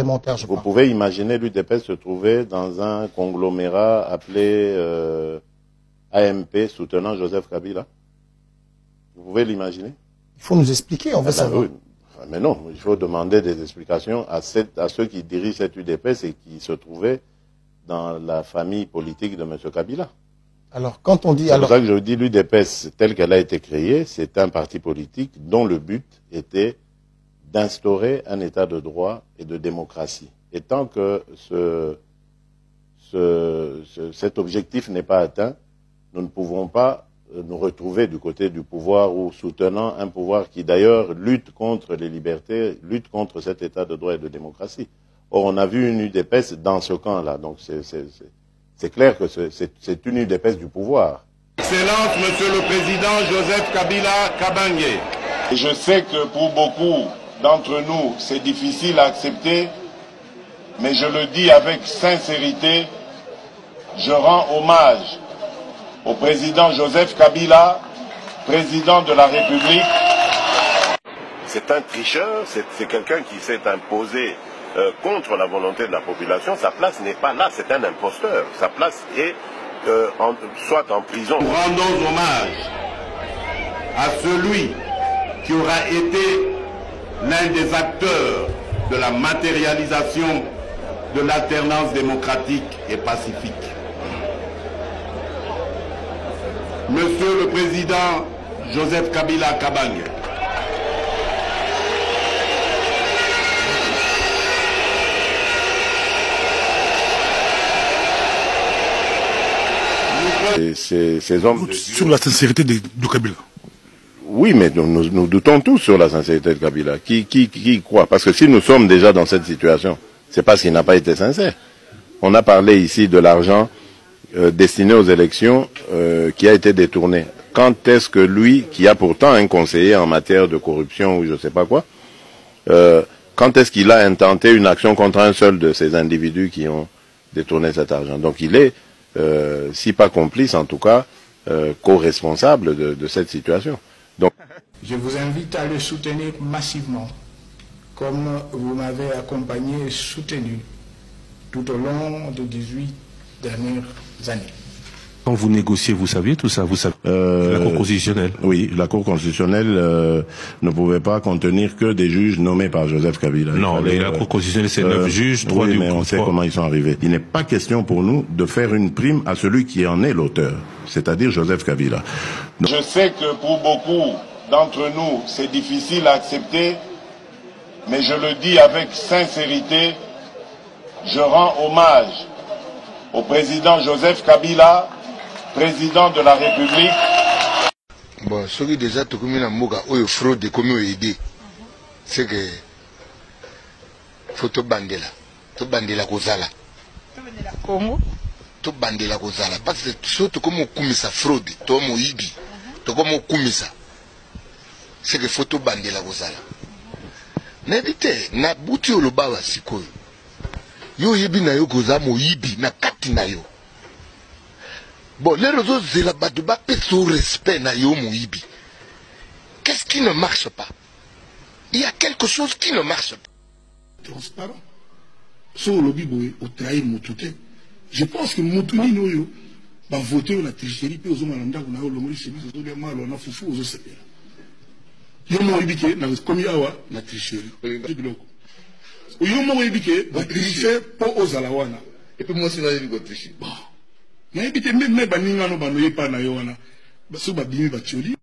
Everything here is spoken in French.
parlementaire, je crois. Vous pouvez imaginer l'UDPS se trouver dans un conglomérat appelé AMP soutenant Joseph Kabila. Vous pouvez l'imaginer? Il faut nous expliquer, on veut savoir. Oui. Mais non, il faut demander des explications à ceux qui dirigent cette UDPS et qui se trouvaient dans la famille politique de M. Kabila. Alors, quand on dit... C'est pour ça que je dis l'UDPS, telle qu'elle a été créée, c'est un parti politique dont le but était d'instaurer un état de droit et de démocratie. Et tant que cet objectif n'est pas atteint, nous ne pouvons pas nous retrouver du côté du pouvoir ou soutenant un pouvoir qui d'ailleurs lutte contre les libertés, lutte contre cet état de droit et de démocratie. Or, on a vu une UDPS dans ce camp-là, donc c'est clair que c'est une UDPS du pouvoir. Excellence, Monsieur le Président Joseph Kabila Kabange. Je sais que pour beaucoup d'entre nous, c'est difficile à accepter, mais je le dis avec sincérité, je rends hommage au président Joseph Kabila, président de la République. C'est un tricheur, c'est quelqu'un qui s'est imposé contre la volonté de la population. Sa place n'est pas là, c'est un imposteur. Sa place est soit en prison. Nous rendons hommage à celui qui aura été l'un des acteurs de la matérialisation de l'alternance démocratique et pacifique. Monsieur le Président Joseph Kabila Kabange. Ces hommes... Sur la sincérité de Kabila. Oui, mais nous doutons tous sur la sincérité de Kabila. Qui croit? Parce que si nous sommes déjà dans cette situation, c'est parce qu'il n'a pas été sincère. On a parlé ici de l'argent destiné aux élections qui a été détourné. Quand est-ce que lui, qui a pourtant un conseiller en matière de corruption ou je ne sais pas quoi, quand est-ce qu'il a intenté une action contre un seul de ces individus qui ont détourné cet argent? Donc il est, si pas complice en tout cas, co-responsable de cette situation. Donc, je vous invite à le soutenir massivement, comme vous m'avez accompagné et soutenu tout au long des 18 dernières années. Quand vous négociez, vous saviez tout ça, vous savez la Cour constitutionnelle. Oui, la Cour constitutionnelle ne pouvait pas contenir que des juges nommés par Joseph Kabila. Non, mais la Cour constitutionnelle, c'est 9 juges, 3 oui, mais on sait comment ils sont arrivés. Il n'est pas question pour nous de faire une prime à celui qui en est l'auteur, c'est-à-dire Joseph Kabila. Donc, je sais que pour beaucoup d'entre nous, c'est difficile à accepter, mais je le dis avec sincérité, je rends hommage au président Joseph Kabila, président de la République. Bon, ce qui déjà tout comme moga ou fraude comme aider, c'est que faut tout bandela kozala. Comment? Tout bandela kozala parce que surtout comme kumisa fraude, to mo ibi, to comme kumisa. C'est que faut tout bandela kozala. N'habite na buti olobawa sikoyo. Yo yibi na yo koza mo ibi na kati na yo. Bon, les réseaux c'est la badouba sous respect na yo mo ibi. Qu'est-ce qui ne marche pas? Il y a quelque chose qui ne marche pas. Transparent. Sur le biboé, au trahi moutouté. Je pense que moutouté nous va voter la tricherie puis aux hommes à l'endroit où on a l'homme riche aux hommes mal on a foufou aux autres. Yo mo ibike na comme yawa na tricherie. Yo mo ibike va tricher pour aux alawana. Et puis moi c'est là que tricher. Bon. Mais évitez même baninga no banoye pa na yo wana. Baso babimi batioli.